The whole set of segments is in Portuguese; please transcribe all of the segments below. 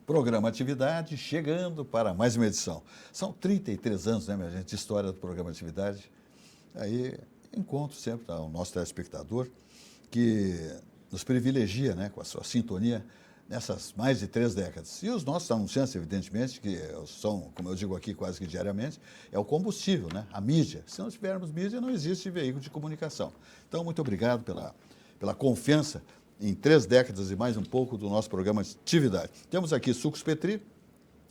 Programa Atividade, chegando para mais uma edição. São 33 anos, né, minha gente, de história do Programa Atividade. Aí encontro sempre o nosso telespectador, que nos privilegia, né, com a sua sintonia nessas mais de 3 décadas. E os nossos anunciantes, evidentemente, que são, como eu digo aqui quase que diariamente, é o combustível, né, a mídia. Se não tivermos mídia, não existe veículo de comunicação. Então, muito obrigado pela confiança em 3 décadas e mais um pouco do nosso programa Atividade. Temos aqui Sucos Petri,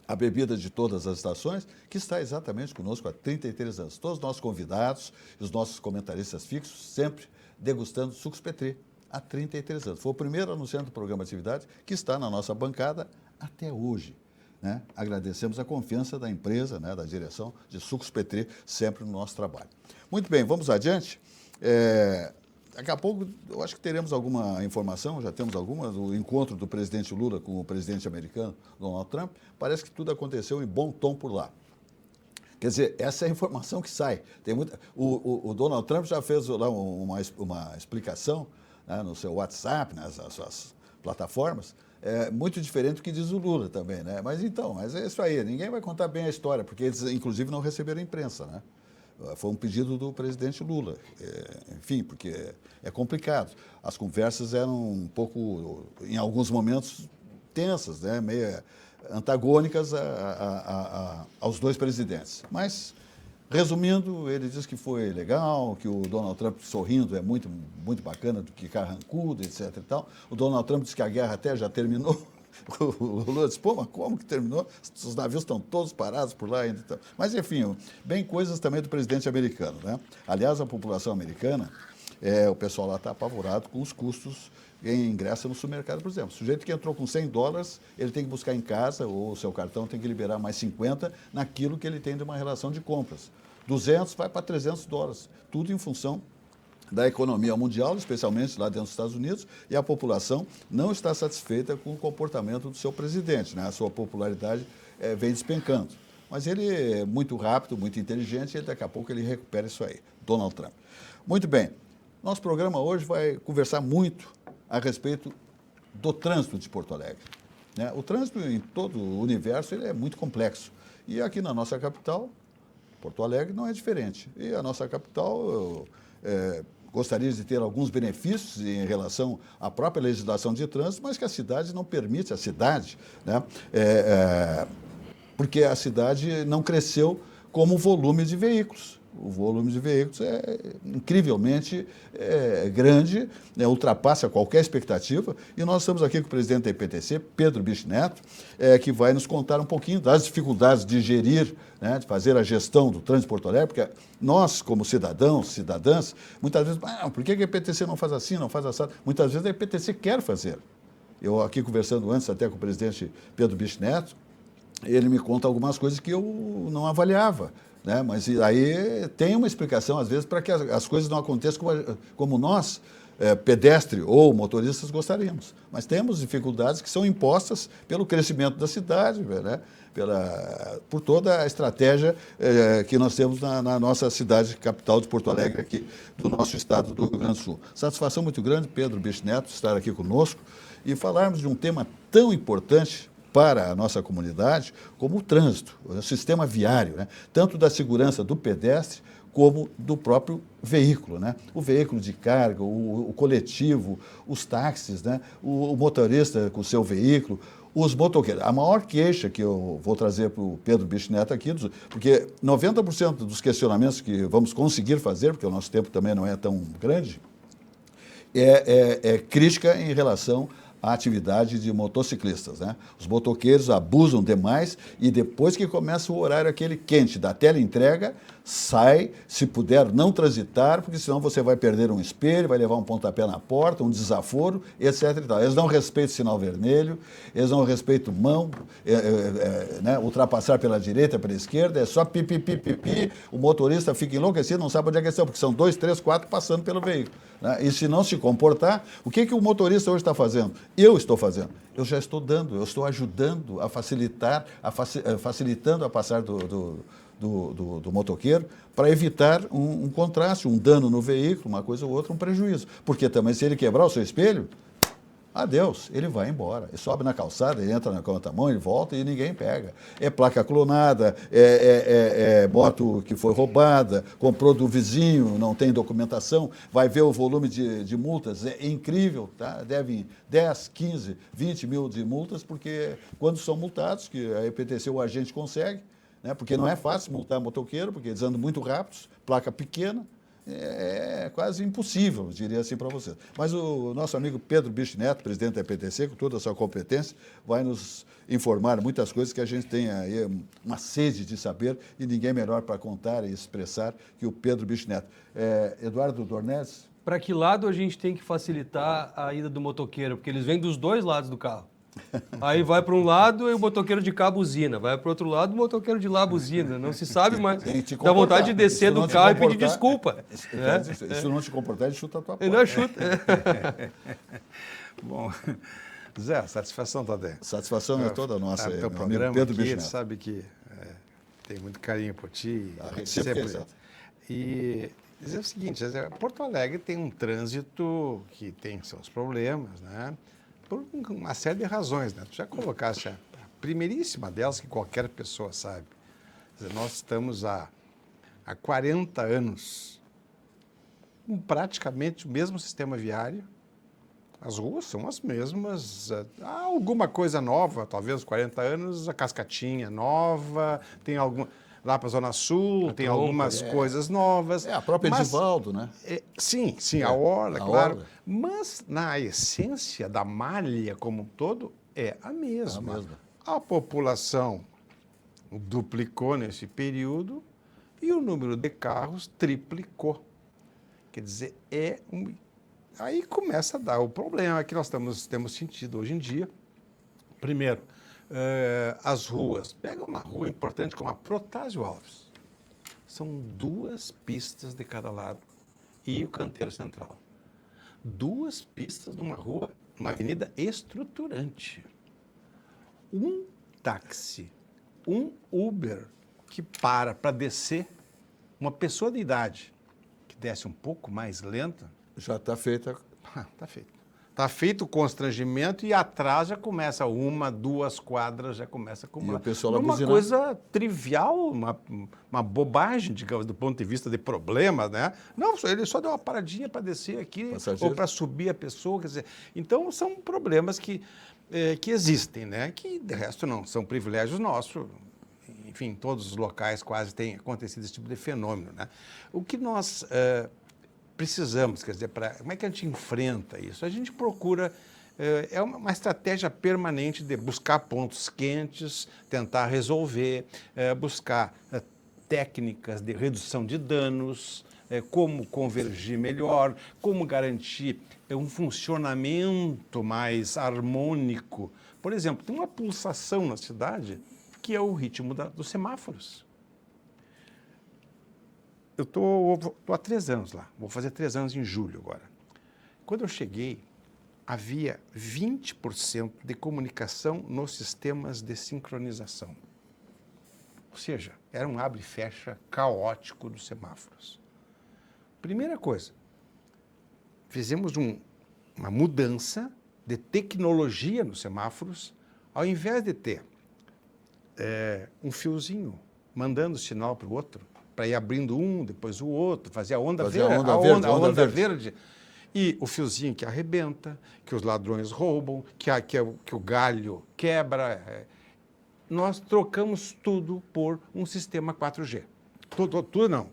a bebida de todas as estações, que está exatamente conosco há 33 anos. Todos os nossos convidados e os nossos comentaristas fixos sempre degustando Sucos Petri há 33 anos. Foi o primeiro anunciante do programa Atividade que está na nossa bancada até hoje, né? Agradecemos a confiança da empresa, né, da direção de Sucos Petri, sempre no nosso trabalho. Muito bem, vamos adiante. Daqui a pouco, eu acho que teremos alguma informação, já temos alguma, do encontro do presidente Lula com o presidente americano, Donald Trump. Parece que tudo aconteceu em bom tom por lá. Quer dizer, essa é a informação que sai. Tem muita... o Donald Trump já fez lá uma explicação, né, no seu WhatsApp, nas suas plataformas, muito diferente do que diz o Lula também, né? Mas é isso aí, ninguém vai contar bem a história, porque eles, inclusive, não receberam imprensa, né? Foi um pedido do presidente Lula, enfim, porque é complicado. As conversas eram um pouco, em alguns momentos, tensas, né? Meio antagônicas aos dois presidentes. Mas, resumindo, ele diz que foi legal, que o Donald Trump sorrindo é muito, muito bacana, do que carrancudo, etc. e tal. O Donald Trump diz que a guerra até já terminou. O Lula disse, pô, mas como que terminou? Os navios estão todos parados por lá ainda. Então. Mas, enfim, bem coisas também do presidente americano, né? Aliás, a população americana, o pessoal lá está apavorado com os custos em ingresso no supermercado, por exemplo. O sujeito que entrou com $100, ele tem que buscar em casa, ou o seu cartão tem que liberar mais 50 naquilo que ele tem de uma relação de compras. 200 vai para $300, tudo em função da economia mundial, especialmente lá dentro dos Estados Unidos, e a população não está satisfeita com o comportamento do seu presidente, né? A sua popularidade vem despencando. Mas ele é muito rápido, muito inteligente, e daqui a pouco ele recupera isso aí, Donald Trump. Muito bem, nosso programa hoje vai conversar muito a respeito do trânsito de Porto Alegre, né? O trânsito em todo o universo ele é muito complexo, e aqui na nossa capital, Porto Alegre, não é diferente. E a nossa capital... gostaria de ter alguns benefícios em relação à própria legislação de trânsito, mas que a cidade não permite, né? Porque a cidade não cresceu como o volume de veículos. O volume de veículos é incrivelmente grande, né, ultrapassa qualquer expectativa. E nós estamos aqui com o presidente da IPTC, Pedro Bicho Neto, que vai nos contar um pouquinho das dificuldades de gerir, né, de fazer a gestão do trânsito de Porto Alegre, porque nós, como cidadãos, cidadãs, muitas vezes, por que a IPTC não faz assim, não faz assado? Muitas vezes a IPTC quer fazer. Eu aqui conversando antes até com o presidente Pedro Bicho Neto, ele me conta algumas coisas que eu não avaliava, né? Mas aí tem uma explicação, às vezes, para que as coisas não aconteçam como nós, pedestre ou motoristas, gostaríamos. Mas temos dificuldades que são impostas pelo crescimento da cidade, né? Por toda a estratégia que nós temos na nossa cidade capital de Porto Alegre, aqui do nosso estado do Rio Grande do Sul. Satisfação muito grande, Pedro Bicho Neto, estar aqui conosco e falarmos de um tema tão importante para a nossa comunidade, como o trânsito, o sistema viário, né? Tanto da segurança do pedestre como do próprio veículo, né? O veículo de carga, o coletivo, os táxis, né? O motorista com o seu veículo, os motoqueiros. A maior queixa que eu vou trazer para o Pedro Bicho Neto aqui, porque 90% dos questionamentos que vamos conseguir fazer, porque o nosso tempo também não é tão grande, é crítica em relação a atividade de motociclistas, né? Os motoqueiros abusam demais e depois que começa o horário aquele quente da teleentrega, sai, se puder não transitar, porque senão você vai perder um espelho, vai levar um pontapé na porta, um desaforo, etc. E tal. Eles não respeitam o sinal vermelho, eles não respeitam mão, né? Ultrapassar pela direita, pela esquerda, é só pipi, pipi, pipi, o motorista fica enlouquecido, não sabe onde é que estão, porque são 2, 3, 4 passando pelo veículo, né? E se não se comportar, o que o motorista hoje está fazendo? Eu estou fazendo. Eu já estou dando, eu estou ajudando a facilitar, facilitando a passar do motoqueiro para evitar um contraste, um dano no veículo, uma coisa ou outra, um prejuízo. Porque também se ele quebrar o seu espelho, adeus, ele vai embora. Ele sobe na calçada, ele entra na contramão, ele volta e ninguém pega. É placa clonada, é moto que foi roubada, comprou do vizinho, não tem documentação, vai ver o volume de multas, é incrível, tá? Devem 10, 15, 20 mil de multas, porque quando são multados, que a EPTC o agente consegue, né? Porque não é fácil multar motoqueiro, porque eles andam muito rápidos, placa pequena, é quase impossível, diria assim para vocês. Mas o nosso amigo Pedro Bicho Neto, presidente da EPTC, com toda a sua competência, vai nos informar muitas coisas que a gente tem aí uma sede de saber e ninguém melhor para contar e expressar que o Pedro Bicho Neto. Eduardo Dornelles? Para que lado a gente tem que facilitar a ida do motoqueiro? Porque eles vêm dos dois lados do carro. Aí vai para um lado e o motoqueiro de cá buzina, vai para o outro lado o motoqueiro de lá buzina. Não se sabe mais. Dá vontade de descer do carro e pedir desculpa. Se não te comportar, ele chuta a tua porta. Ele não chuta. Bom, Zé, satisfação, Tadeu. Satisfação é toda nossa. Teu programa Pedro aqui, sabe que tem muito carinho por ti. Sempre. E dizer o seguinte, Porto Alegre tem um trânsito que tem seus problemas, né? Por uma série de razões, né? Tu já colocaste a primeiríssima delas que qualquer pessoa sabe. Quer dizer, nós estamos há 40 anos com praticamente o mesmo sistema viário. As ruas são as mesmas. Há alguma coisa nova, talvez 40 anos, a cascatinha nova, tem alguma... Lá para a Zona Sul, tem algumas coisas novas. A própria Edivaldo, né? Sim, a orla, claro. Orla. Mas, na essência da malha como um todo, é a mesma. A população duplicou nesse período e o número de carros triplicou. Quer dizer, aí começa a dar o problema que nós temos sentido hoje em dia. Primeiro, as ruas. Pega uma rua importante como a Protásio Alves. São 2 pistas de cada lado e o canteiro central. 2 pistas numa rua, uma avenida estruturante. Um táxi, um Uber que para descer, uma pessoa de idade que desce um pouco mais lenta. Já está feita. Está feito. Está feito o constrangimento e atrás já começa 1, 2 quadras, já começa com uma coisa trivial, uma bobagem, digamos, do ponto de vista de problemas, né? Não, ele só deu uma paradinha para descer aqui ou para subir a pessoa, quer dizer... Então, são problemas que existem, né? Que, de resto, não são privilégios nossos. Enfim, em todos os locais quase tem acontecido esse tipo de fenômeno, né? O que nós... precisamos, quer dizer, como é que a gente enfrenta isso? A gente procura, é uma estratégia permanente de buscar pontos quentes, tentar resolver, buscar técnicas de redução de danos, como convergir melhor, como garantir um funcionamento mais harmônico. Por exemplo, tem uma pulsação na cidade que é o ritmo dos semáforos. Eu estou há 3 anos lá, vou fazer 3 anos em julho agora. Quando eu cheguei, havia 20% de comunicação nos sistemas de sincronização. Ou seja, era um abre e fecha caótico dos semáforos. Primeira coisa, fizemos uma mudança de tecnologia nos semáforos, ao invés de ter um fiozinho mandando sinal para o outro, para ir abrindo um, depois o outro, fazer a onda verde. E o fiozinho que arrebenta, que os ladrões roubam, que o galho quebra. Nós trocamos tudo por um sistema 4G. Tudo não.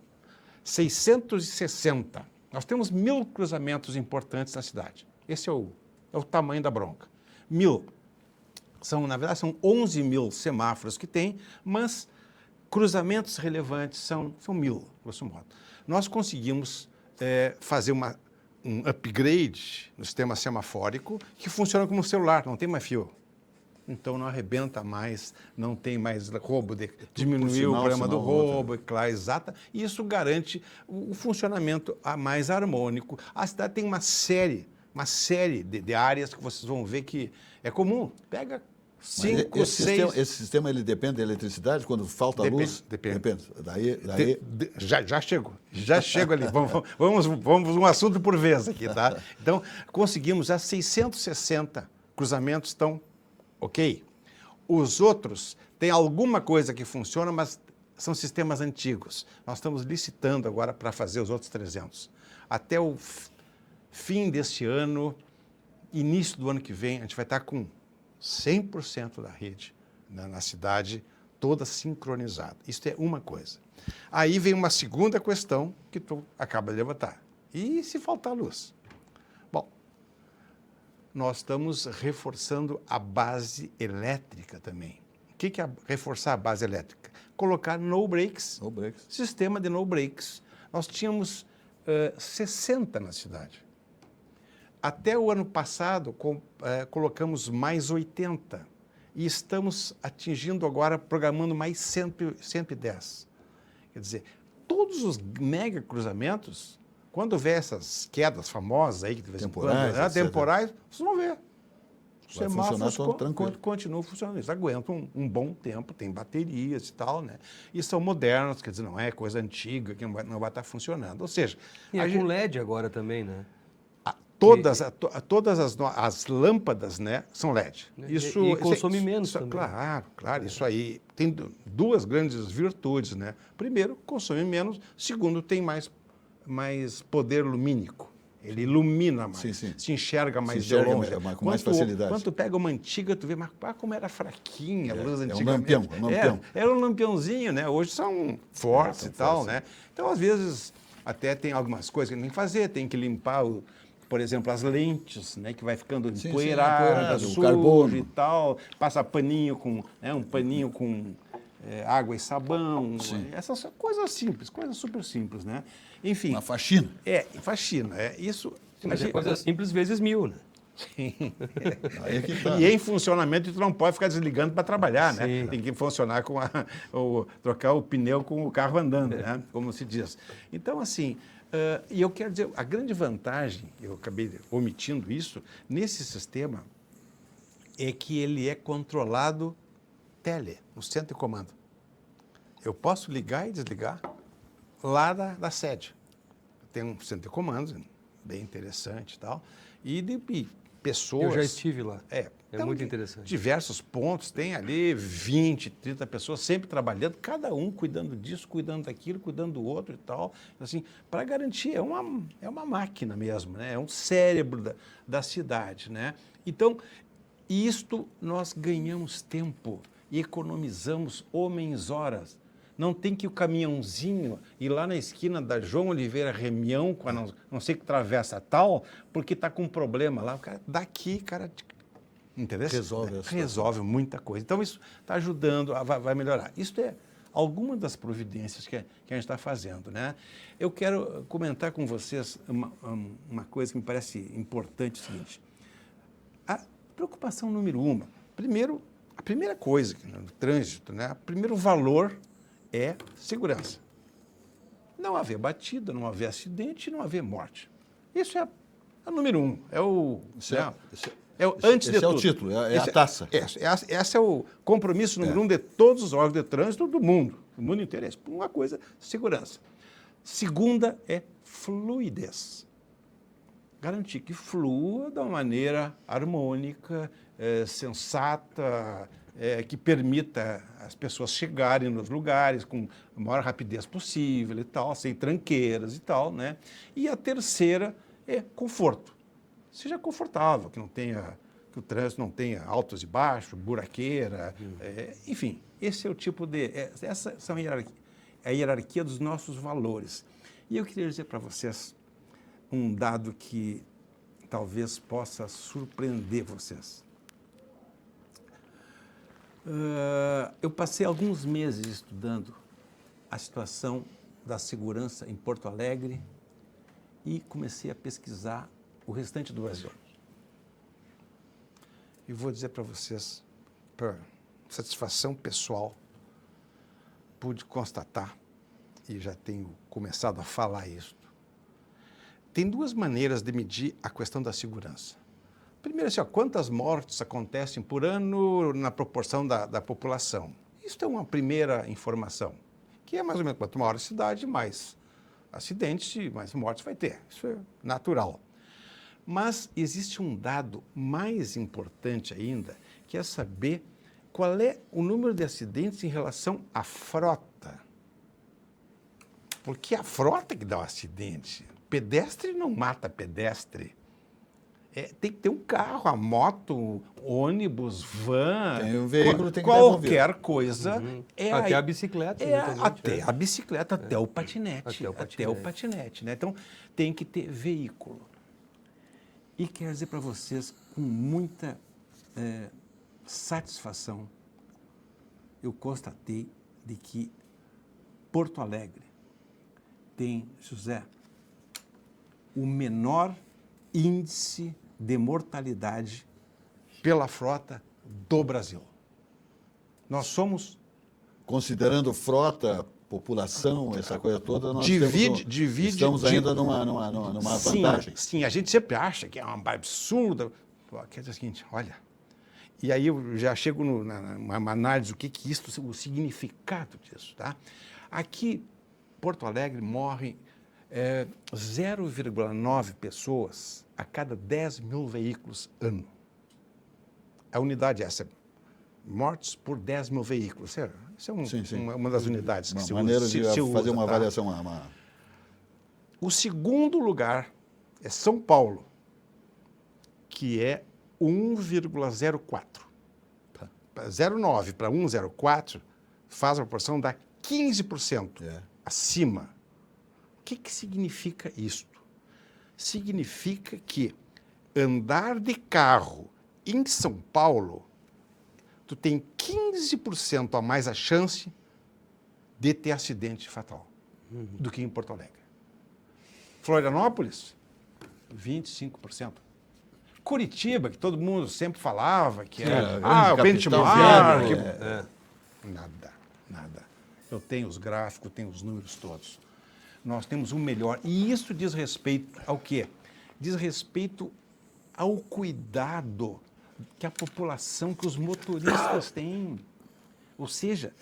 660. Nós temos 1000 cruzamentos importantes na cidade. Esse é o tamanho da bronca. 1000. Na verdade, são 11 mil semáforos que tem, mas... cruzamentos relevantes são 1000, grosso modo. Nós conseguimos fazer um upgrade no sistema semafórico que funciona como um celular, não tem mais fio. Então não arrebenta mais, não tem mais roubo, diminuiu o problema do roubo, claro, exata. E isso garante o funcionamento mais harmônico. A cidade tem uma série de áreas que vocês vão ver que é comum. Pega 5, 6... Esse sistema ele depende da eletricidade? Quando falta luz? Depende. Daí... Já chego ali. Vamos um assunto por vez aqui, tá? Então, conseguimos já 660 cruzamentos, estão ok. Os outros têm alguma coisa que funciona, mas são sistemas antigos. Nós estamos licitando agora para fazer os outros 300. Até o fim deste ano, início do ano que vem, a gente vai estar com 100% da rede na cidade, toda sincronizada. Isso é uma coisa. Aí vem uma segunda questão que tu acaba de levantar. E se faltar luz? Bom, nós estamos reforçando a base elétrica também. O que é reforçar a base elétrica? Colocar no breaks, sistema de no breaks. Nós tínhamos 60 na cidade. Até o ano passado, colocamos mais 80 e estamos atingindo agora, programando mais 110. Quer dizer, todos os mega cruzamentos, quando vê essas quedas famosas aí, que de vez em quando, temporais, vocês vão ver. Os semáforos continuam funcionando. Eles aguentam um bom tempo, tem baterias e tal, né? E são modernos, quer dizer, não é coisa antiga que não vai estar funcionando. Ou seja... E com LED agora também, né? Todas as lâmpadas, né, são LED. E consome menos também. Claro. Isso aí tem duas grandes virtudes, né? Primeiro, consome menos. Segundo, tem mais poder lumínico. Ele ilumina mais, se enxerga mais de longe. Com mais facilidade. Quando tu pega uma antiga, tu vê, mas como era fraquinha a luz antigamente. É um lampião. Era um lampiãozinho, né? Hoje são fortes e tal, né? Então, às vezes, até tem algumas coisas que tem que fazer, tem que limpar por exemplo, as lentes, né, que vai ficando empoeirada, o carbono e tal, passa paninho com, né, um paninho com água e sabão, essas coisas simples, coisas super simples, né? Enfim. Uma faxina. Faxina. Isso. Mas é coisa simples vezes 1000, né? Sim. Aí é que tá. E em funcionamento, tu não pode ficar desligando para trabalhar, né? Tem que funcionar com trocar o pneu com o carro andando, né? Como se diz. Então, assim, e eu quero dizer, a grande vantagem, eu acabei omitindo isso, nesse sistema, é que ele é controlado no centro de comando. Eu posso ligar e desligar lá da sede. Tem um centro de comandos, bem interessante e tal, e de pessoas... Eu já estive lá. Então, muito interessante. Diversos pontos, tem ali 20, 30 pessoas sempre trabalhando, cada um cuidando disso, cuidando daquilo, cuidando do outro e tal. Assim, para garantir, é uma máquina mesmo, né? É um cérebro da cidade, né? Então, isto nós ganhamos tempo e economizamos homens-horas. Não tem que o caminhãozinho ir lá na esquina da João Oliveira Remião, com a não sei que travessa tal, porque está com um problema lá. O cara, entendeu? Resolve muita coisa. Então, isso está ajudando, vai melhorar. Isso é alguma das providências que a gente está fazendo, né? Eu quero comentar com vocês uma coisa que me parece importante, o seguinte. A preocupação número 1, primeiro, a primeira coisa no trânsito, né? O primeiro valor é segurança. Não haver batida, não haver acidente, não haver morte. Isso é o número 1. Antes de tudo. Esse é o título, é a taça. Esse é o compromisso número 1 de todos os órgãos de trânsito do mundo inteiro. É uma coisa, segurança. Segunda é fluidez. Garantir que flua de uma maneira harmônica, sensata, que permita as pessoas chegarem nos lugares com a maior rapidez possível e tal, sem tranqueiras e tal, né? E a terceira é conforto. Seja confortável, que o trânsito não tenha altos e baixos, buraqueira, enfim, esse é o tipo essa são a hierarquia dos nossos valores. E eu queria dizer para vocês um dado que talvez possa surpreender vocês. Eu passei alguns meses estudando a situação da segurança em Porto Alegre e comecei a pesquisar o restante do Brasil. E vou dizer para vocês, por satisfação pessoal, pude constatar, e já tenho começado a falar isso, tem duas maneiras de medir a questão da segurança. Primeiro, assim, quantas mortes acontecem por ano na proporção da população? Isso é uma primeira informação, que é mais ou menos quanto maior a cidade, mais acidentes e mais mortes vai ter. Isso é natural. Mas existe um dado mais importante ainda, que é saber qual é o número de acidentes em relação à frota. Porque a frota que dá o acidente. Pedestre não mata pedestre. Tem que ter um carro, a moto, ônibus, van, tem um veículo, tem que qualquer coisa. Até a bicicleta. Até a bicicleta, até o patinete. Até o patinete. Né? Então, tem que ter veículo. E quero dizer para vocês, com muita satisfação, eu constatei de que Porto Alegre tem, José, o menor índice de mortalidade pela frota do Brasil. Nós somos... Considerando frota, população, essa coisa toda, nós estamos divide, ainda numa vantagem. Sim, a gente sempre acha que é uma absurda. Quer dizer o seguinte, olha, e aí eu já chego numa análise do que isso, o significado disso, tá? Aqui, Porto Alegre morre 0,9 pessoas a cada 10 mil veículos ano. A unidade é essa, mortes por 10 mil veículos. Isso é uma das unidades que se usa. Uma maneira de fazer uma avaliação. O segundo lugar é São Paulo, que é 1,04. 0,9 para 1,04 faz a proporção da 15% acima. O que significa isto? Significa que andar de carro em São Paulo, tu tem 15% a mais a chance de ter acidente fatal do que em Porto Alegre. Florianópolis, 25%. Curitiba, que todo mundo sempre falava que era o benchmark. Nada. Eu tenho os gráficos, tenho os números todos. Nós temos o melhor. E isso diz respeito ao quê? Diz respeito ao cuidado que a população, que os motoristas têm. Ou seja,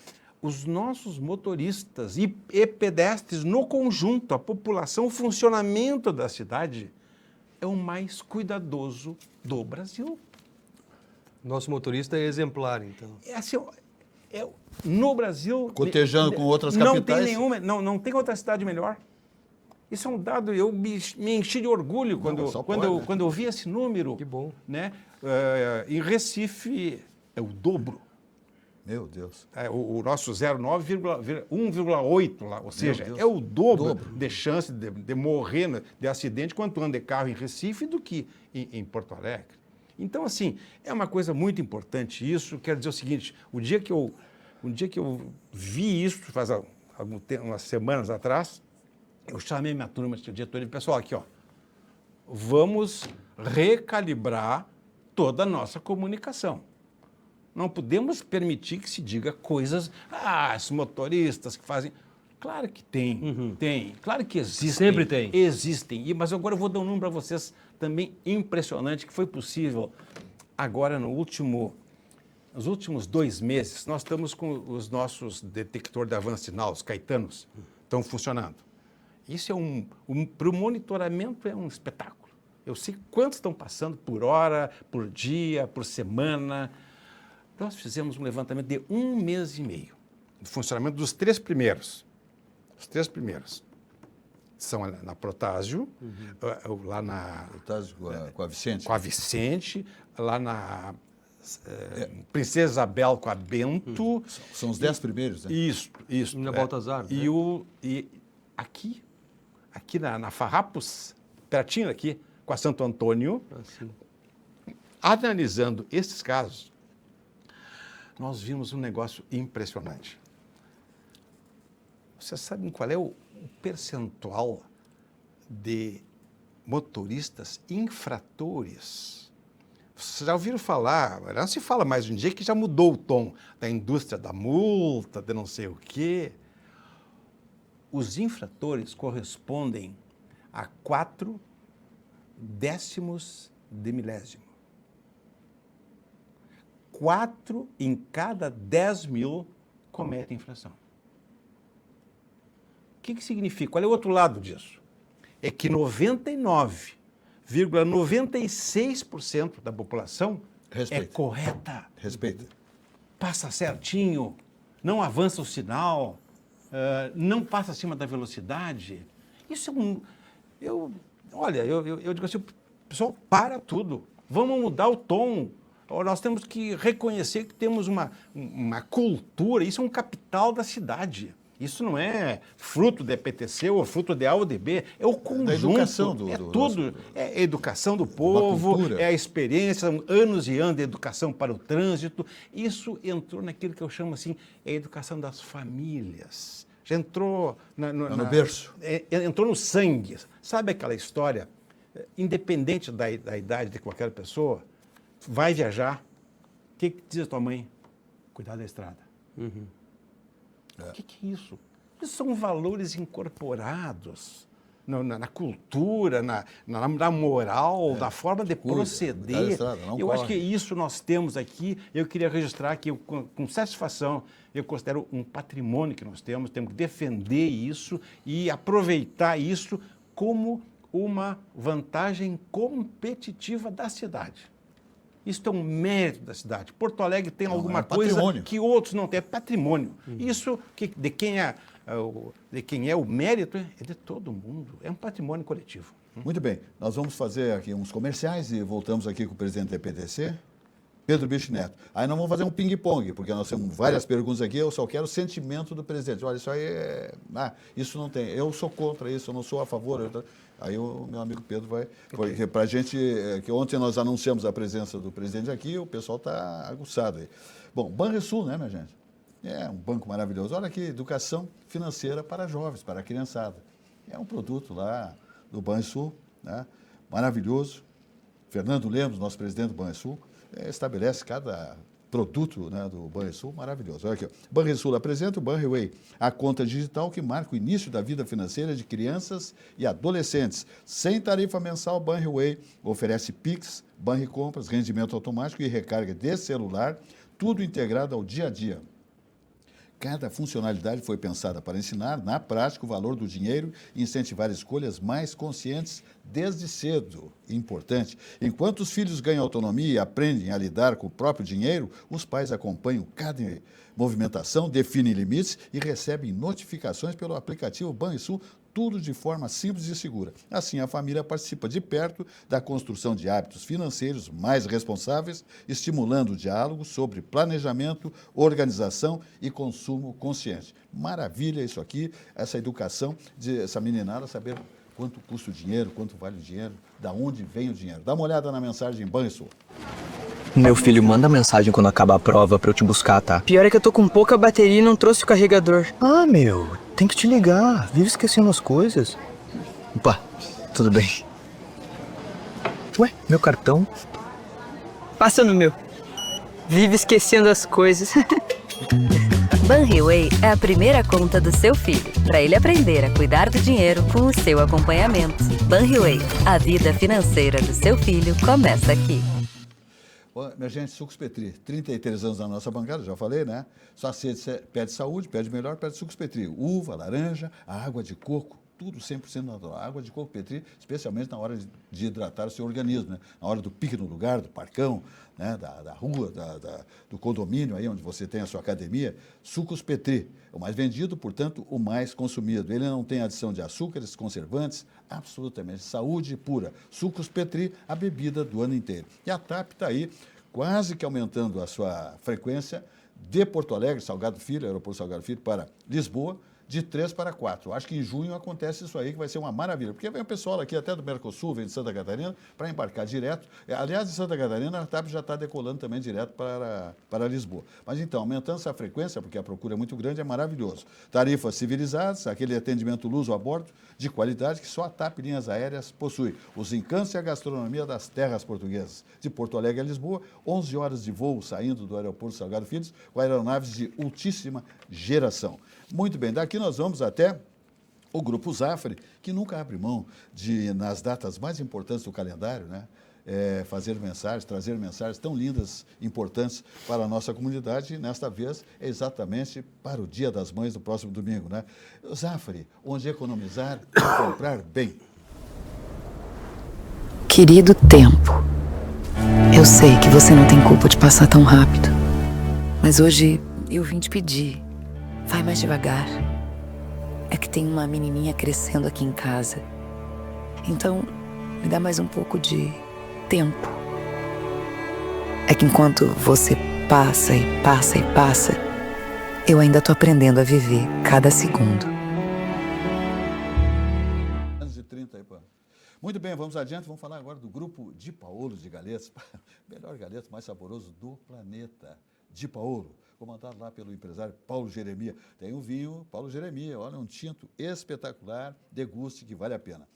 os nossos motoristas e pedestres no conjunto, a população, o funcionamento da cidade é o mais cuidadoso do Brasil. Nosso motorista é exemplar, então. No Brasil... Cotejando com outras capitais. Não tem outra cidade melhor. Isso é um dado, eu me enchi de orgulho quando eu vi esse número. Que bom. Né? Em Recife é o dobro. Meu Deus. O nosso 1,8 lá, ou seja, é o dobro de chance de morrer de acidente quando anda de carro em Recife do que em Porto Alegre. Então, assim, é uma coisa muito importante isso. Quero dizer o seguinte, um dia que eu vi isso, faz umas semanas atrás, eu chamei minha turma de diretoria e pessoal, aqui, vamos recalibrar toda a nossa comunicação. Não podemos permitir que se diga coisas, esses motoristas que fazem... Claro que tem. Claro que existem. Sempre tem. Existem. Mas agora eu vou dar um número para vocês também impressionante, que foi possível agora nos últimos 2 meses. Nós estamos com os nossos detectores de avanço sinal, os caetanos, estão funcionando. Isso para o monitoramento é um espetáculo. Eu sei quantos estão passando por hora, por dia, por semana. Nós fizemos um levantamento de 1 mês e meio de funcionamento dos 3 primeiros. Os 3 primeiros são na Protásio, lá na... Protásio com a Vicente. Com a Vicente, lá na Princesa Isabel com a Bento. São os 10 primeiros, né? Isso. Na Baltazar. Né? E aqui na Farrapos, pertinho aqui, com a Santo Antônio, analisando esses casos, nós vimos um negócio impressionante. Vocês sabem qual é o percentual de motoristas infratores? Vocês já ouviram falar, não se fala mais hoje em dia que já mudou o tom da indústria da multa, de não sei o quê. Os infratores correspondem a 4 décimos de milésimo. 4 em cada 10 mil cometem infração. O que significa? Qual é o outro lado disso? É que 99,96% da população é correta. Respeita. Passa certinho, não avança o sinal, não passa acima da velocidade. Isso é eu digo assim, pessoal, para tudo. Vamos mudar o tom. Nós temos que reconhecer que temos uma cultura, isso é um capital da cidade. Isso não é fruto da EPTC ou fruto da AUDB, é o conjunto, da educação tudo. É a educação do povo, é a experiência, anos e anos de educação para o trânsito. Isso entrou naquilo que eu chamo assim, é a educação das famílias. Já entrou no berço. Entrou no sangue. Sabe aquela história, independente da idade de qualquer pessoa, vai viajar, o que diz a tua mãe? Cuidar da estrada. Uhum. O que é isso? Isso são valores incorporados na cultura, na moral, na forma de proceder. Eu acho que isso nós temos aqui. Eu queria registrar que, com satisfação, eu considero um patrimônio que nós temos que defender isso e aproveitar isso como uma vantagem competitiva da cidade. Isso é um mérito da cidade. Porto Alegre tem alguma coisa que outros não têm. É patrimônio. Isso, de quem é o mérito, é de todo mundo. É um patrimônio coletivo. Muito bem. Nós vamos fazer aqui uns comerciais e voltamos aqui com o presidente da EPTC, Pedro Bicho Neto. Aí nós vamos fazer um ping-pong, porque nós temos várias perguntas aqui, eu só quero o sentimento do presidente. Olha, isso aí isso não tem. Eu sou contra isso, eu não sou a favor. Aí o meu amigo Pedro vai... Porque para a gente... que ontem nós anunciamos a presença do presidente aqui, o pessoal está aguçado aí. Bom, Banrisul, né, minha gente? É um banco maravilhoso. Olha aqui, educação financeira para jovens, para a criançada. É um produto lá do Banrisul, né? Maravilhoso. Fernando Lemos, nosso presidente do Banrisul, estabelece cada produto, né, do Banrisul maravilhoso. Olha aqui, ó. Banrisul apresenta o Banriway, a conta digital que marca o início da vida financeira de crianças e adolescentes. Sem tarifa mensal, Banriway oferece Pix, Banricompras, rendimento automático e recarga de celular, tudo integrado ao dia a dia. Cada funcionalidade foi pensada para ensinar, na prática, o valor do dinheiro e incentivar escolhas mais conscientes desde cedo. Importante. Enquanto os filhos ganham autonomia e aprendem a lidar com o próprio dinheiro, os pais acompanham cada movimentação, definem limites e recebem notificações pelo aplicativo Banrisul, tudo de forma simples e segura. Assim, a família participa de perto da construção de hábitos financeiros mais responsáveis, estimulando o diálogo sobre planejamento, organização e consumo consciente. Maravilha isso aqui, essa educação dessa meninada saber quanto custa o dinheiro, quanto vale o dinheiro, da onde vem o dinheiro. Dá uma olhada na mensagem Banrisul. Meu filho, manda mensagem quando acabar a prova pra eu te buscar, tá? Pior é que eu tô com pouca bateria e não trouxe o carregador. Ah, meu, tem que te ligar. Vive esquecendo as coisas. Opa, tudo bem. Ué, meu cartão? Passa no meu. Vive esquecendo as coisas. Banriway é a primeira conta do seu filho, para ele aprender a cuidar do dinheiro com o seu acompanhamento. Banriway, a vida financeira do seu filho começa aqui. Minha gente, Sucos Petri, 33 anos na nossa bancada, já falei, né? Sua sede pede saúde, pede melhor, pede Sucos Petri. Uva, laranja, a água de coco, tudo 100% natural. A água de coco Petri, especialmente na hora de hidratar o seu organismo, né? Na hora do pique no lugar, do parcão, né? da rua, do condomínio, aí onde você tem a sua academia. Sucos Petri, o mais vendido, portanto, o mais consumido. Ele não tem adição de açúcares, conservantes, absolutamente saúde pura. Sucos Petri, a bebida do ano inteiro. E a TAP está aí, quase que aumentando a sua frequência de Porto Alegre, Salgado Filho, aeroporto Salgado Filho, para Lisboa, de 3 para 4. Acho que em junho acontece isso aí, que vai ser uma maravilha. Porque vem o pessoal aqui até do Mercosul, vem de Santa Catarina, para embarcar direto. Aliás, de Santa Catarina, a TAP já está decolando também direto para Lisboa. Mas então, aumentando essa frequência, porque a procura é muito grande, é maravilhoso. Tarifas civilizadas, aquele atendimento luso a bordo, de qualidade, que só a TAP Linhas Aéreas possui. Os encantos e a gastronomia das terras portuguesas. De Porto Alegre a Lisboa, 11 horas de voo saindo do aeroporto Salgado Filho, com aeronaves de ultíssima geração. Muito bem, daqui nós vamos até o Grupo Zafari, que nunca abre mão de, nas datas mais importantes do calendário, né? fazer mensagens, trazer mensagens tão lindas, importantes para a nossa comunidade, e nesta vez é exatamente para o Dia das Mães do próximo domingo, né? Zafari, onde economizar e comprar bem. Querido tempo, eu sei que você não tem culpa de passar tão rápido, mas hoje eu vim te pedir, vai mais devagar. É que tem uma menininha crescendo aqui em casa, então me dá mais um pouco de tempo. É que enquanto você passa e passa e passa, eu ainda tô aprendendo a viver cada segundo. Muito bem, vamos adiante, vamos falar agora do grupo Di Paolo de galetas, melhor galeto mais saboroso do planeta, Di Paolo, comandado lá pelo empresário Paulo Jeremia. Tem um vinho, Paulo Jeremia, olha, um tinto espetacular, deguste que vale a pena.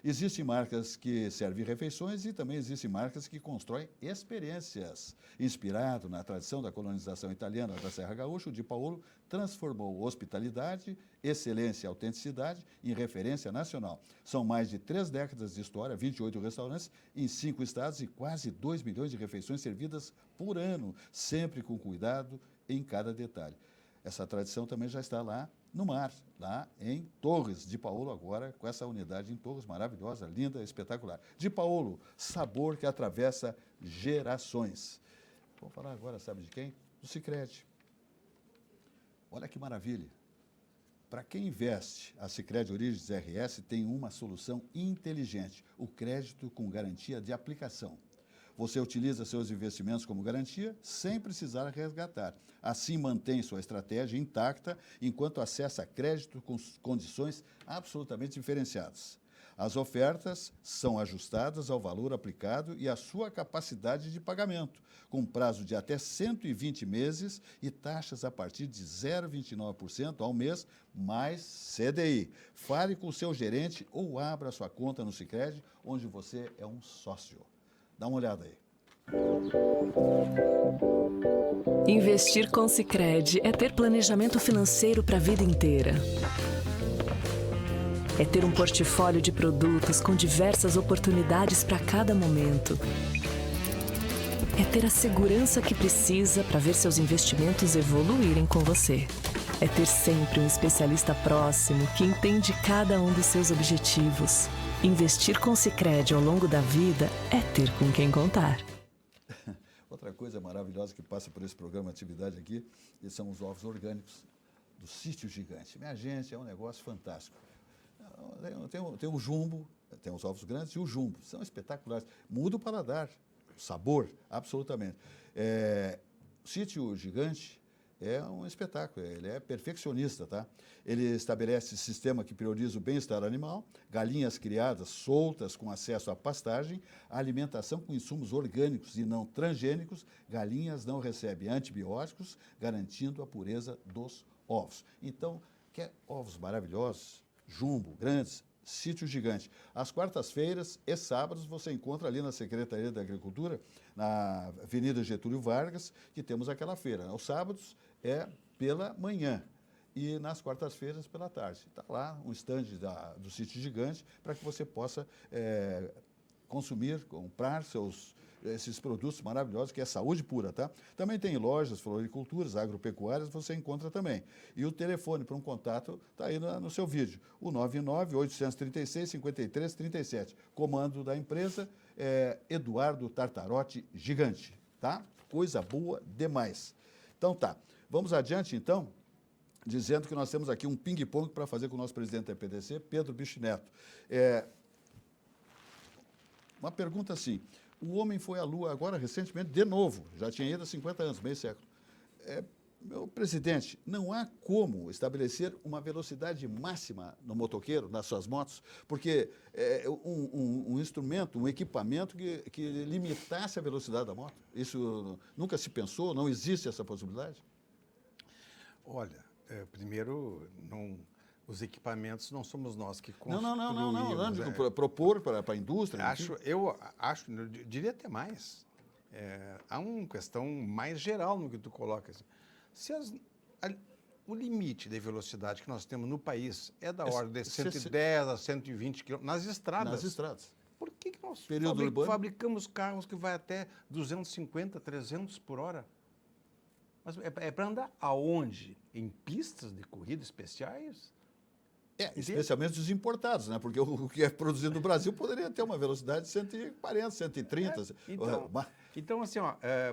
Existem marcas que servem refeições e também existem marcas que constroem experiências. Inspirado na tradição da colonização italiana da Serra Gaúcha, o Di Paolo transformou hospitalidade, excelência e autenticidade em referência nacional. São mais de 3 décadas de história, 28 restaurantes em 5 estados e quase 2 milhões de refeições servidas por ano, sempre com cuidado em cada detalhe. Essa tradição também já está lá no mar, lá em Torres, Di Paolo agora com essa unidade em Torres, maravilhosa, linda, espetacular. Di Paolo, sabor que atravessa gerações. Vamos falar agora, sabe de quem? Do Sicredi. Olha que maravilha. Para quem investe, a Sicredi Origens RS tem uma solução inteligente, o crédito com garantia de aplicação. Você utiliza seus investimentos como garantia sem precisar resgatar. Assim, mantém sua estratégia intacta enquanto acessa crédito com condições absolutamente diferenciadas. As ofertas são ajustadas ao valor aplicado e à sua capacidade de pagamento, com prazo de até 120 meses e taxas a partir de 0,29% ao mês, mais CDI. Fale com o seu gerente ou abra sua conta no Sicredi, onde você é um sócio. Dá uma olhada aí. Investir com Sicredi é ter planejamento financeiro para a vida inteira. É ter um portfólio de produtos com diversas oportunidades para cada momento. É ter a segurança que precisa para ver seus investimentos evoluírem com você. É ter sempre um especialista próximo que entende cada um dos seus objetivos. Investir com Sicredi ao longo da vida é ter com quem contar. Outra coisa maravilhosa que passa por esse programa de atividade aqui, são os ovos orgânicos do Sítio Gigante. Minha gente, é um negócio fantástico. Tem o jumbo, tem os ovos grandes e o jumbo. São espetaculares. Muda o paladar, o sabor, absolutamente. O Sítio Gigante é um espetáculo, ele é perfeccionista, tá? Ele estabelece sistema que prioriza o bem-estar animal, galinhas criadas soltas com acesso à pastagem, alimentação com insumos orgânicos e não transgênicos, galinhas não recebem antibióticos, garantindo a pureza dos ovos. Então, quer ovos maravilhosos, jumbo, grandes, Sítio Gigante. Às quartas-feiras e sábados você encontra ali na Secretaria da Agricultura, na Avenida Getúlio Vargas, que temos aquela feira. Aos sábados é pela manhã e nas quartas-feiras pela tarde. Está lá um estande do Sítio Gigante para que você possa consumir, comprar esses produtos maravilhosos, que é saúde pura, tá? Também tem lojas, floriculturas, agropecuárias, você encontra também. E o telefone para um contato está aí no seu vídeo, o 99-836-5337. Comando da empresa Eduardo Tartarotti Gigante, tá? Coisa boa demais. Então tá, vamos adiante então, dizendo que nós temos aqui um ping-pong para fazer com o nosso presidente da EPDC, Pedro Bicho Neto. Uma pergunta assim, o homem foi à Lua agora recentemente, de novo, já tinha ido há 50 anos, meio século. Meu presidente, não há como estabelecer uma velocidade máxima no motoqueiro, nas suas motos, porque um instrumento, um equipamento que limitasse a velocidade da moto. Isso nunca se pensou, não existe essa possibilidade? Olha, primeiro, os equipamentos não somos nós que construímos. Não, propor para a indústria. Eu diria até mais. Há uma questão mais geral no que tu colocas. O limite de velocidade que nós temos no país é da ordem de 110 a 120 km nas estradas. Nas estradas. Por que nós Período urbano. fabricamos carros que vai até 250, 300 por hora? Mas é para andar aonde? Em pistas de corrida especiais? Especialmente os importados, né? Porque o que é produzido no Brasil poderia ter uma velocidade de 140, 130. Então assim,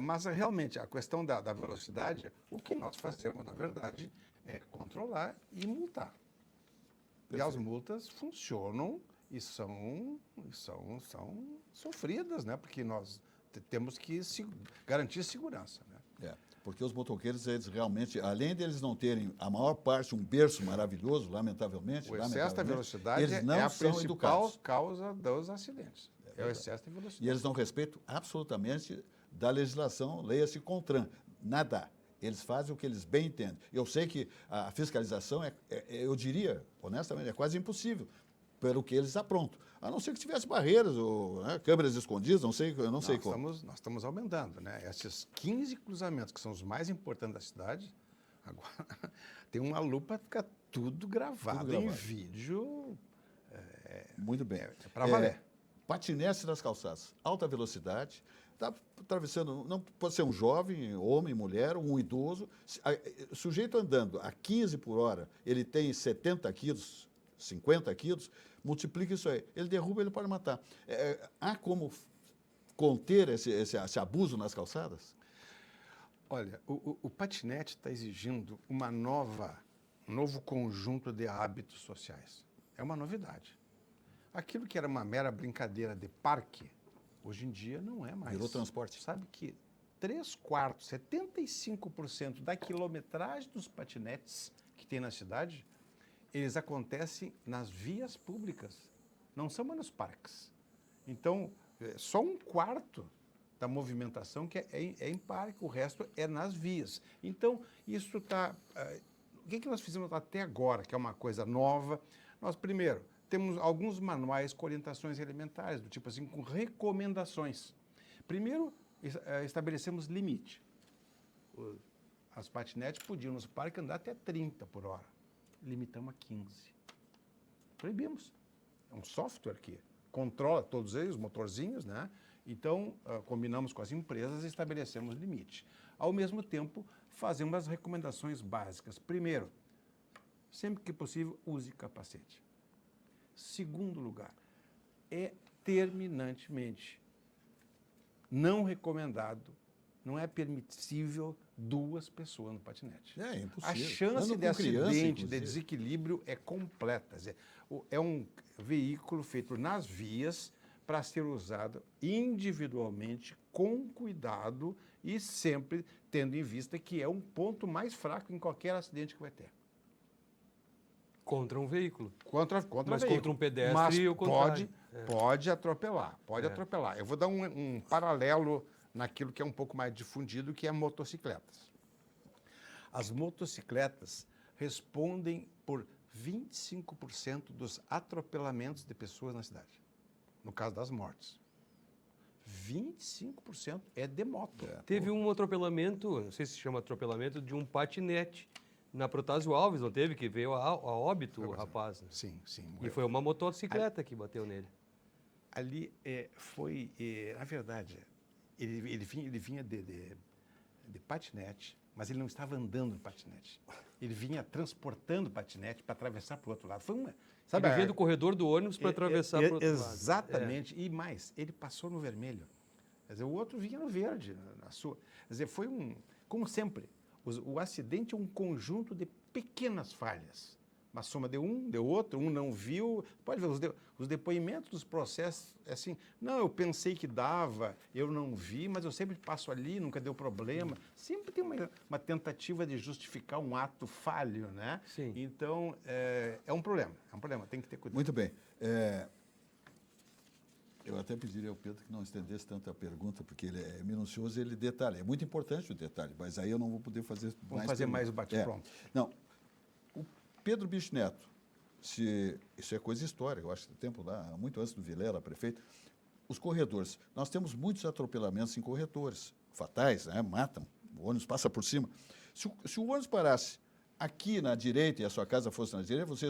mas realmente a questão da velocidade, o que nós fazemos, na verdade, é controlar e multar. Perfeito. E as multas funcionam e são sofridas, né? Porque nós temos que garantir segurança, né? Porque os motoqueiros, eles realmente, além de eles não terem, a maior parte, um berço maravilhoso, lamentavelmente, o excesso da velocidade eles não é a são principal educados. causa dos acidentes. É o excesso de velocidade. E eles não respeitam absolutamente da legislação, leia-se CONTRAN, nada. Eles fazem o que eles bem entendem. Eu sei que a fiscalização eu diria, honestamente, é quase impossível, pelo que eles aprontam. A não ser que tivesse barreiras ou câmeras escondidas, eu não sei como. Nós estamos aumentando, né? Esses 15 cruzamentos, que são os mais importantes da cidade, agora tem uma lupa, fica tudo gravado em vídeo. Muito bem. É para valer. Patinete nas calçadas, alta velocidade, está atravessando, não pode ser um jovem, homem, mulher, um idoso. Sujeito andando a 15 por hora, ele tem 70 quilos, 50 quilos, multiplica isso aí. Ele derruba, ele pode matar. Há como conter esse abuso nas calçadas? Olha, o patinete está exigindo um novo conjunto de hábitos sociais. É uma novidade. Aquilo que era uma mera brincadeira de parque, hoje em dia não é mais. Virou transporte. Sabe que 3/4, 75% da quilometragem dos patinetes que tem na cidade, eles acontecem nas vias públicas, não são mais nos parques. Então, só 1/4 da movimentação que é em parque, o resto é nas vias. Então, isso está... o que nós fizemos até agora, que é uma coisa nova? Nós, primeiro, temos alguns manuais com orientações elementares, do tipo assim, com recomendações. Primeiro, estabelecemos limite. As patinetes podiam nos parques andar até 30 por hora. Limitamos a 15. Proibimos. É um software que controla todos eles, os motorzinhos, né? Então, combinamos com as empresas e estabelecemos limite. Ao mesmo tempo, fazemos as recomendações básicas. Primeiro, sempre que possível, use capacete. Segundo lugar, é terminantemente não recomendado, não é permissível 2 pessoas no patinete. É impossível. A chance de acidente, de desequilíbrio é completa. Quer dizer, é um veículo feito nas vias para ser usado individualmente, com cuidado e sempre tendo em vista que é um ponto mais fraco em qualquer acidente que vai ter. Contra um veículo. Contra mas veículo. contra um pedestre mas e o contrário. pode atropelar, atropelar. Eu vou dar um paralelo naquilo que é um pouco mais difundido, que é motocicletas. As motocicletas respondem por 25% dos atropelamentos de pessoas na cidade, no caso das mortes. 25% é de moto. Teve um atropelamento, não sei se chama atropelamento, de um patinete na Protásio Alves, não teve? Que veio a óbito o rapaz. Né? Sim, sim. E foi uma motocicleta que bateu nele. Ali na verdade, ele vinha de patinete, mas ele não estava andando no patinete. Ele vinha transportando o patinete para atravessar para o outro lado. Ele vinha do corredor do ônibus para atravessar para o outro lado. Exatamente. E mais, ele passou no vermelho. Quer dizer, o outro vinha no verde, na sua. Quer dizer, como sempre, o acidente é um conjunto de pequenas falhas. Uma soma de um, de outro, um não viu. Pode ver, os depoimentos dos processos, é assim, não, eu pensei que dava, eu não vi, mas eu sempre passo ali, nunca deu problema. Sempre tem uma tentativa de justificar um ato falho, né? Sim. Então, é um problema, tem que ter cuidado. Muito bem. Eu até pediria ao Pedro que não estendesse tanto a pergunta, porque ele é minucioso e ele detalha. É muito importante o detalhe, mas aí eu não vou poder fazer mais. Vamos fazer mais o bate-pronto. Não. O Pedro Bicho Neto, isso é coisa histórica, eu acho que tempo lá, muito antes do Vilela, prefeito, os corredores. Nós temos muitos atropelamentos em corredores, fatais, né? Matam, o ônibus passa por cima. Se o ônibus parasse aqui na direita, e a sua casa fosse na direita, você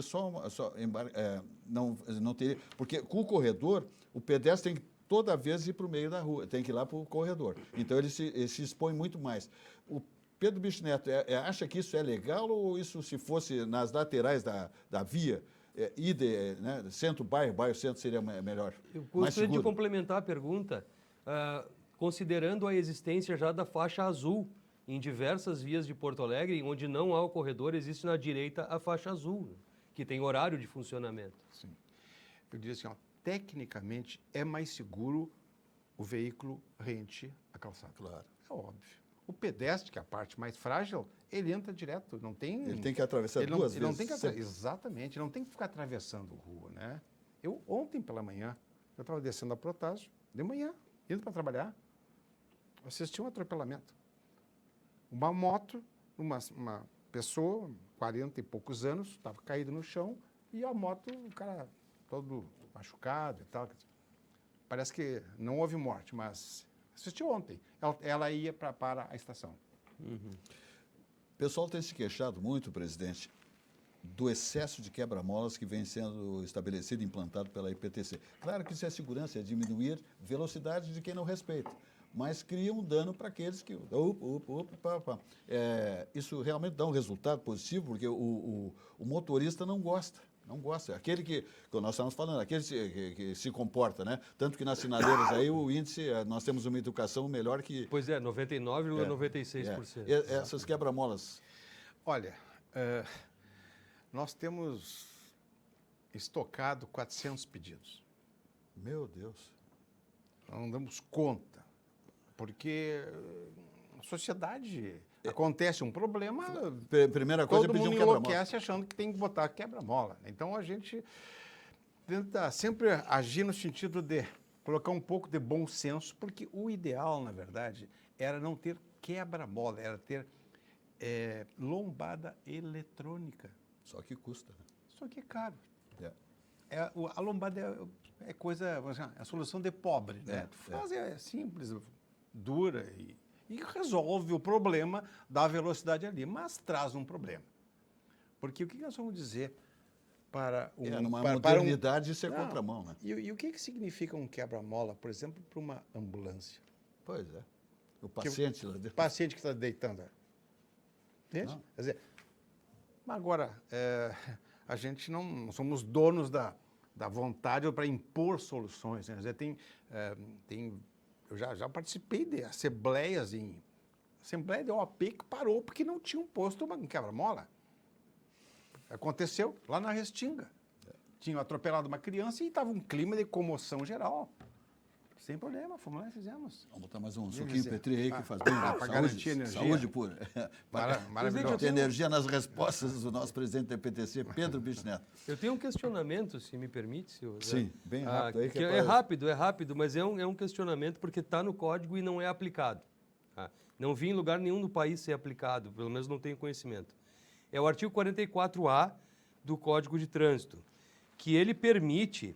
não teria... Porque com o corredor, o pedestre tem que toda vez ir para o meio da rua, tem que ir lá para o corredor. Então, ele se expõe muito mais. O Pedro Bicho Neto acha que isso é legal ou isso, se fosse nas laterais da via, né, centro-bairro, bairro-centro seria melhor? Eu gostaria de complementar a pergunta, considerando a existência já da faixa azul em diversas vias de Porto Alegre, onde não há o corredor, existe na direita a faixa azul, que tem horário de funcionamento. Sim. Eu diria assim, ó, tecnicamente é mais seguro o veículo rente a calçada. Claro. É óbvio. O pedestre, que é a parte mais frágil, ele entra direto, não tem... Ele tem que atravessar duas vezes. Não tem que exatamente, ele não tem que ficar atravessando rua, né? Eu, ontem pela manhã, eu estava descendo a Protásio, de manhã, indo para trabalhar, assisti um atropelamento. Uma moto, uma pessoa, 40 e poucos anos, estava caído no chão, e a moto, o cara todo machucado e tal. Parece que não houve morte, mas assisti ontem. Ela ia para a estação. Uhum. O pessoal tem se queixado muito, presidente, do excesso de quebra-molas que vem sendo estabelecido e implantado pela IPTC. Claro que isso é segurança, é diminuir velocidade de quem não respeita, mas cria um dano para aqueles que... isso realmente dá um resultado positivo, porque o motorista não gosta. Não gosta. Aquele que nós estamos falando, aquele que se comporta, né? Tanto que nas sinaleiras aí o índice, nós temos uma educação melhor que... Pois é, 99,96%. Essas quebra-molas. Olha, nós temos estocado 400 pedidos. Meu Deus. Não damos conta, porque a sociedade... Acontece um problema, primeira coisa todo é pedir mundo um quebra-mola. enlouquece achando que tem que botar quebra-mola. Então, a gente tenta sempre agir no sentido de colocar um pouco de bom senso, porque o ideal, na verdade, era não ter quebra-mola, era ter lombada eletrônica. Só que custa. Né? Só que é caro. A lombada é coisa, é a solução de pobre. Né? É simples, dura e resolve o problema da velocidade ali, mas traz um problema. Porque o que nós vamos dizer para numa modernidade isso é contramão, né? E o que significa um quebra-mola, por exemplo, para uma ambulância? Pois é. O paciente lá dentro. O paciente que está deitando. Entende? Quer dizer, agora, a gente não somos donos da vontade para impor soluções. Né? Quer dizer, eu já participei de assembleias Assembleia de OAP que parou porque não tinha um posto em quebra-mola. Aconteceu lá na Restinga. Tinham atropelado uma criança e estava um clima de comoção geral. Sem problema, fomos lá e fizemos. Vamos botar mais um suquinho Petri aí que faz bem. Para garantir energia. Saúde pura. Maravilhoso. Ter energia nas respostas do nosso presidente da IPTC, Pedro Bicho Neto. Eu tenho um questionamento, se me permite, senhor. Sim, bem rápido. Aí é rápido, mas é um questionamento porque está no código e não é aplicado. Tá? Não vi em lugar nenhum no país ser aplicado, pelo menos não tenho conhecimento. É o artigo 44A do Código de Trânsito, que ele permite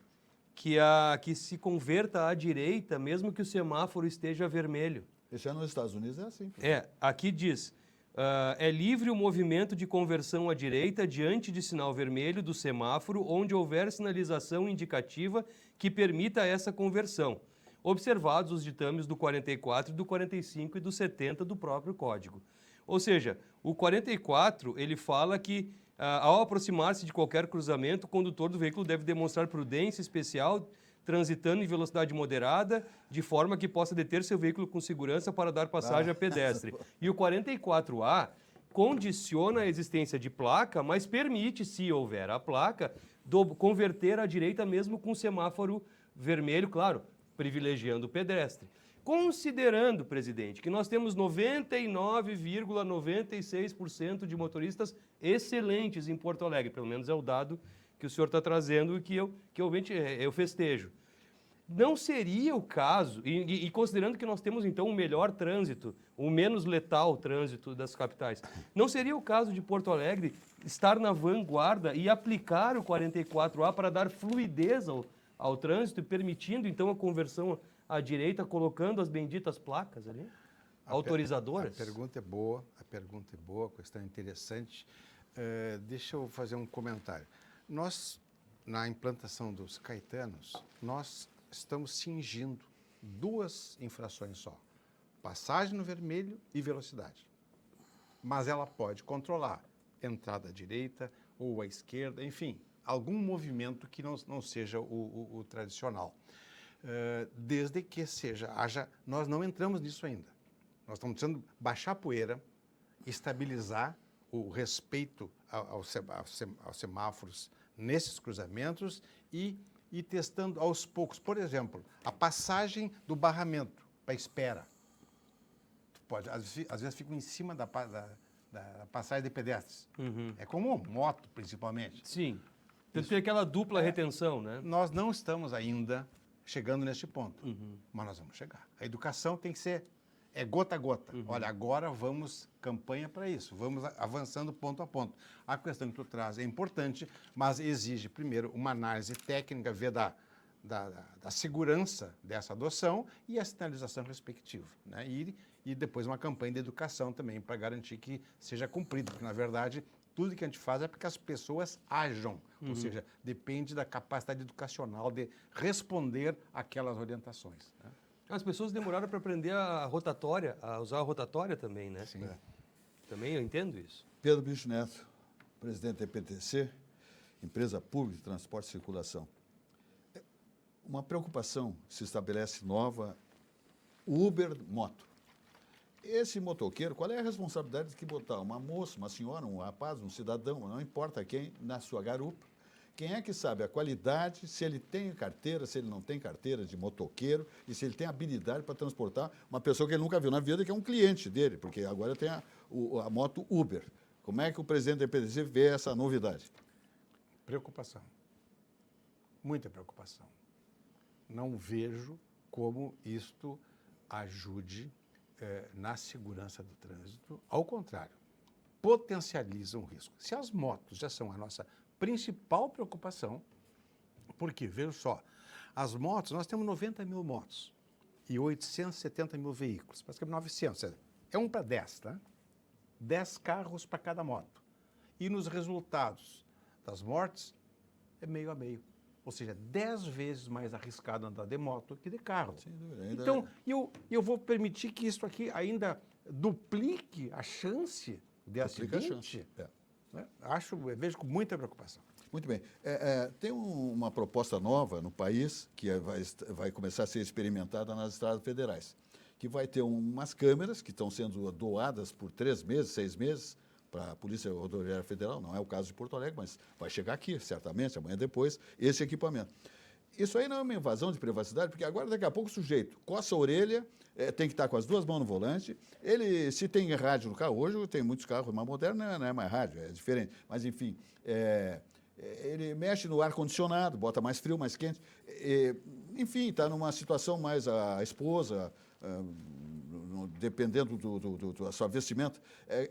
que se converta à direita, mesmo que o semáforo esteja vermelho. Isso nos Estados Unidos é assim. Aqui diz, é livre o movimento de conversão à direita diante de sinal vermelho do semáforo, onde houver sinalização indicativa que permita essa conversão, observados os ditames do 44, do 45 e do 70 do próprio Código. Ou seja, o 44, ele fala que ao aproximar-se de qualquer cruzamento, o condutor do veículo deve demonstrar prudência especial, transitando em velocidade moderada, de forma que possa deter seu veículo com segurança para dar passagem a pedestre. E o 44A condiciona a existência de placa, mas permite, se houver a placa, converter à direita mesmo com semáforo vermelho, claro, privilegiando o pedestre. Considerando, presidente, que nós temos 99,96% de motoristas excelentes em Porto Alegre, pelo menos é o dado que o senhor está trazendo e que eu festejo. Não seria o caso, e considerando que nós temos então um melhor trânsito, um menos letal trânsito das capitais, não seria o caso de Porto Alegre estar na vanguarda e aplicar o 44A para dar fluidez ao trânsito e permitindo então a conversão à direita, colocando as benditas placas ali, autorizadoras? A pergunta é boa, a questão é interessante. Deixa eu fazer um comentário. Nós, na implantação dos caetanos, nós estamos cingindo 2 infrações só. Passagem no vermelho e velocidade. Mas ela pode controlar entrada à direita ou à esquerda, enfim, algum movimento que não seja o tradicional. Desde que nós não entramos nisso ainda. Nós estamos precisando baixar a poeira, estabilizar o respeito aos semáforos nesses cruzamentos e testando aos poucos. Por exemplo, a passagem do barramento para espera. Às vezes fica em cima da passagem de pedestres. É comum, moto principalmente. Sim. Tem aquela dupla retenção, né? Nós não estamos ainda chegando neste ponto, mas nós vamos chegar. A educação tem que ser gota a gota. Olha, agora vamos campanha para isso, vamos avançando ponto a ponto. A questão que tu traz é importante, mas exige primeiro uma análise técnica, ver da segurança dessa adoção e a sinalização respectiva, né? E depois uma campanha de educação também para garantir que seja cumprido, porque na verdade tudo que a gente faz é para que as pessoas ajam, ou seja, depende da capacidade educacional de responder àquelas orientações, né? As pessoas demoraram para aprender a rotatória, a usar a rotatória também, né? Sim. Também eu entendo isso. Pedro Bicho Neto, presidente da EPTC, Empresa Pública de Transporte e Circulação. Uma preocupação se estabelece nova, Uber Moto. Esse motoqueiro, qual é a responsabilidade de que botar uma moça, uma senhora, um rapaz, um cidadão, não importa quem, na sua garupa? Quem é que sabe a qualidade, se ele tem carteira, se ele não tem carteira de motoqueiro e se ele tem habilidade para transportar uma pessoa que ele nunca viu na vida, que é um cliente dele, porque agora tem a moto Uber. Como é que o presidente da EPTC vê essa novidade? Preocupação. Muita preocupação. Não vejo como isto ajude na segurança do trânsito. Ao contrário, potencializa um risco. Se as motos já são a nossa principal preocupação, porque, veja só, as motos, nós temos 90 mil motos e 870 mil veículos, praticamente 900, é 1 para 10, tá? 10 carros para cada moto. E nos resultados das mortes, é meio a meio. Ou seja, 10 vezes mais arriscado andar de moto que de carro. Sem dúvida. Então, eu vou permitir que isso aqui ainda duplique a chance de acidente. Vejo com muita preocupação. Muito bem. Tem uma proposta nova no país que vai começar a ser experimentada nas estradas federais, que vai ter umas câmeras que estão sendo doadas por 3 meses, 6 meses, para a Polícia Rodoviária Federal, não é o caso de Porto Alegre, mas vai chegar aqui, certamente, amanhã depois, esse equipamento. Isso aí não é uma invasão de privacidade, porque agora, daqui a pouco, o sujeito coça a orelha, tem que estar com as 2 mãos no volante, se tem rádio no carro, hoje tem muitos carros mais modernos, não é mais rádio, é diferente, mas enfim, ele mexe no ar-condicionado, bota mais frio, mais quente, enfim, está numa situação mais a esposa, dependendo da sua vestimenta.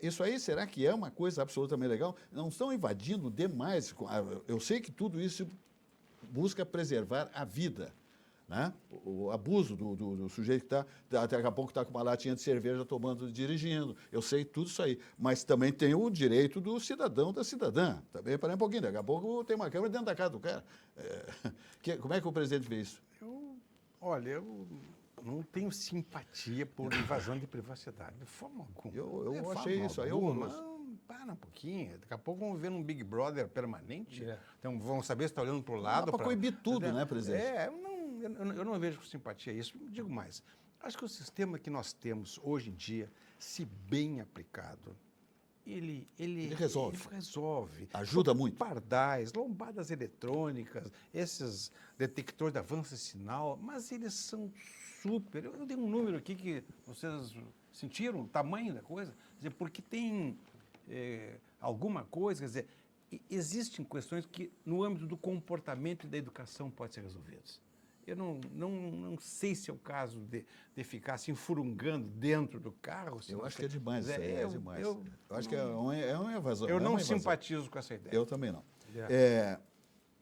Isso aí, será que é uma coisa absolutamente legal? Não estão invadindo demais? Eu sei que tudo isso busca preservar a vida, né? O abuso do sujeito que daqui a pouco está com uma latinha de cerveja tomando, dirigindo. Eu sei tudo isso aí. Mas também tem o direito do cidadão, da cidadã. Também, para um pouquinho, daqui a pouco tem uma câmera dentro da casa do cara. Como é que o presidente vê isso? Eu não tenho simpatia por invasão de privacidade, de forma alguma. Eu achei isso aí. Para um pouquinho. Daqui a pouco vamos ver um Big Brother permanente. Então vão saber se está olhando para o lado. Para coibir tudo, né, presidente? Eu não vejo com simpatia isso. Digo mais. Acho que o sistema que nós temos hoje em dia, se bem aplicado, ele resolve. Ajuda muito. Pardais, lombadas eletrônicas, esses detectores de avanço de sinal, mas eles são super. Eu dei um número aqui que vocês sentiram o tamanho da coisa, quer dizer, porque tem alguma coisa, quer dizer, existem questões que no âmbito do comportamento e da educação podem ser resolvidas. Eu não sei se é o caso de ficar se enfurungando dentro do carro. Eu acho que é demais, é demais. Eu acho que é uma invasão. Eu não simpatizo com essa ideia. Eu também não.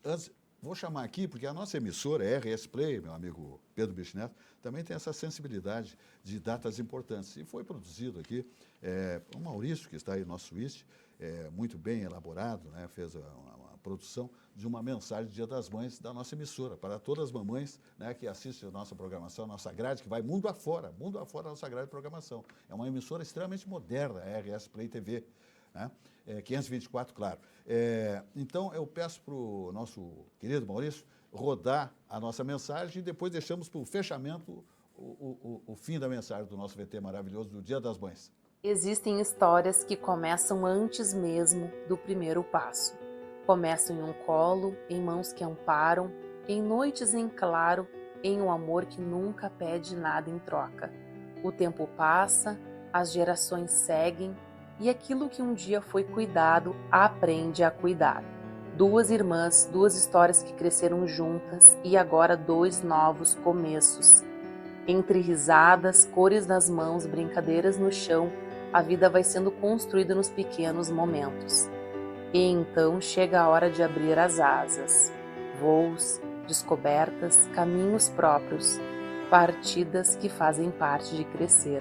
Antes, vou chamar aqui, porque a nossa emissora, RS Play, meu amigo Pedro Bicho Neto, também tem essa sensibilidade de datas importantes. E foi produzido aqui, o Maurício, que está aí, nosso suíte, muito bem elaborado, né? Fez uma produção de uma mensagem de Dia das Mães da nossa emissora, para todas as mamães, né, que assistem a nossa programação, a nossa grade, que vai mundo afora a nossa grade de programação. É uma emissora extremamente moderna, a RS Play TV, né? 524, claro. Então, eu peço para o nosso querido Maurício rodar a nossa mensagem e depois deixamos para o fechamento o fim da mensagem do nosso VT maravilhoso do Dia das Mães. Existem histórias que começam antes mesmo do primeiro passo. Começam em um colo, em mãos que amparam, em noites em claro, em um amor que nunca pede nada em troca. O tempo passa, as gerações seguem e aquilo que um dia foi cuidado aprende a cuidar. Duas irmãs, duas histórias que cresceram juntas e agora dois novos começos. Entre risadas, cores nas mãos, brincadeiras no chão, a vida vai sendo construída nos pequenos momentos. E então chega a hora de abrir as asas. Voos, descobertas, caminhos próprios, partidas que fazem parte de crescer.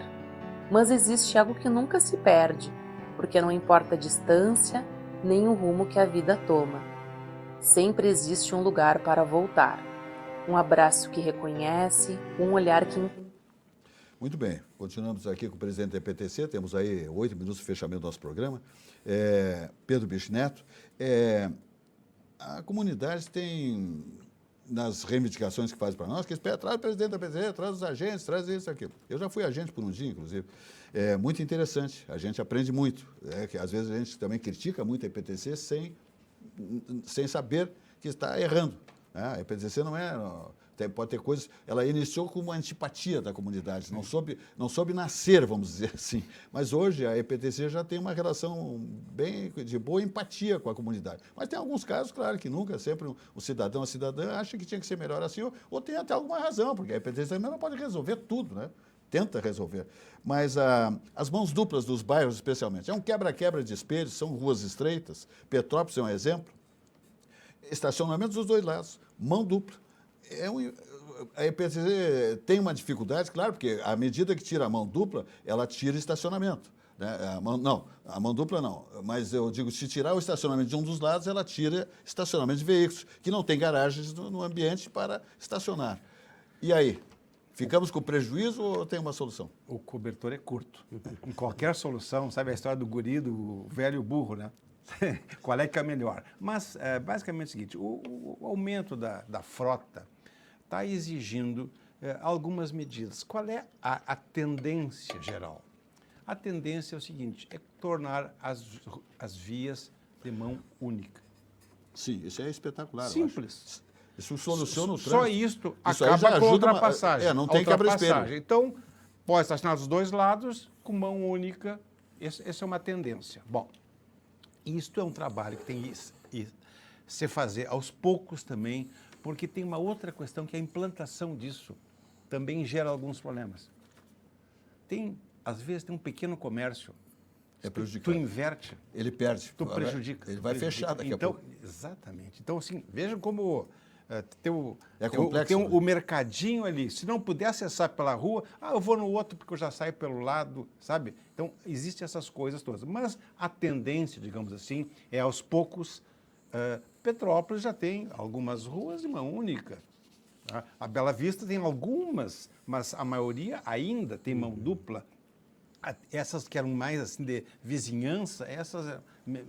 Mas existe algo que nunca se perde, porque não importa a distância, nem o rumo que a vida toma. Sempre existe um lugar para voltar. Um abraço que reconhece, um olhar que... Muito bem, continuamos aqui com o presidente da EPTC, temos aí 8 minutos de fechamento do nosso programa. Pedro Bicho Neto, a comunidade tem, nas reivindicações que faz para nós, que espera, traz o presidente da EPTC, traz os agentes, traz isso, aquilo. Eu já fui agente por um dia, inclusive. É muito interessante, a gente aprende muito. Que às vezes a gente também critica muito a EPTC sem saber que está errando. A EPTC não é... Pode ter coisas... Ela iniciou com uma antipatia da comunidade, não soube nascer, vamos dizer assim. Mas hoje a EPTC já tem uma relação bem de boa empatia com a comunidade. Mas tem alguns casos, claro, que nunca, sempre o cidadão, a cidadã acha que tinha que ser melhor assim, ou tem até alguma razão, porque a EPTC também não pode resolver tudo, né? Tenta resolver. Mas as mãos duplas dos bairros, especialmente, é um quebra-quebra de espelhos, são ruas estreitas. Petrópolis é um exemplo. Estacionamentos dos dois lados, mão dupla. A EPTC tem uma dificuldade, claro, porque à medida que tira a mão dupla, ela tira estacionamento. Né? A mão dupla não, mas eu digo, se tirar o estacionamento de um dos lados, ela tira estacionamento de veículos, que não tem garagens no ambiente para estacionar. E aí? Ficamos com prejuízo ou tem uma solução? O cobertor é curto. Em qualquer solução, sabe a história do guri, do velho burro, né? Qual é que é melhor? Mas, basicamente é o seguinte, o aumento da frota está exigindo algumas medidas. Qual é a tendência geral? A tendência é o seguinte, é tornar as vias de mão única. Sim, isso é espetacular. Simples. Isso soluciona o trânsito. Só isto acaba com a ultrapassagem. Não tem quebra-espelho. Então, pode estacionar dos dois lados com mão única. Essa é uma tendência. Bom, isto é um trabalho que tem que se fazer aos poucos também, porque tem uma outra questão que a implantação disso também gera alguns problemas. Às vezes tem um pequeno comércio. É prejudicado. Tu inverte. Ele perde. Tu prejudica. Ele vai fechar daqui a pouco. Exatamente. Então, assim, vejam como tem complexo, né? o mercadinho ali. Se não puder acessar pela rua, eu vou no outro porque eu já saio pelo lado, sabe? Então, existem essas coisas todas. Mas a tendência, digamos assim, é aos poucos. Petrópolis já tem algumas ruas de mão única. Tá? A Bela Vista tem algumas, mas a maioria ainda tem mão dupla. Essas que eram mais assim de vizinhança, essas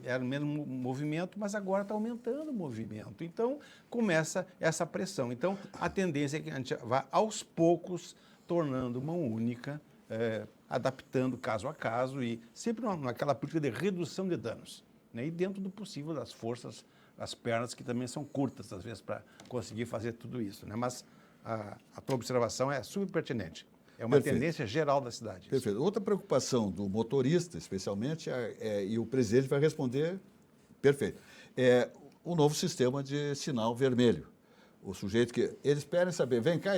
eram menos movimento, mas agora está aumentando o movimento. Então, começa essa pressão. Então, a tendência é que a gente vá aos poucos tornando mão única, adaptando caso a caso e sempre naquela política de redução de danos. Né? E dentro do possível das forças, as pernas que também são curtas, às vezes, para conseguir fazer tudo isso. Né? Mas a tua observação é super pertinente. É uma tendência geral da cidade. Perfeito. Outra preocupação do motorista, especialmente, e o presidente vai responder, perfeito, é o novo sistema de sinal vermelho. O sujeito que... Eles querem saber, vem cá,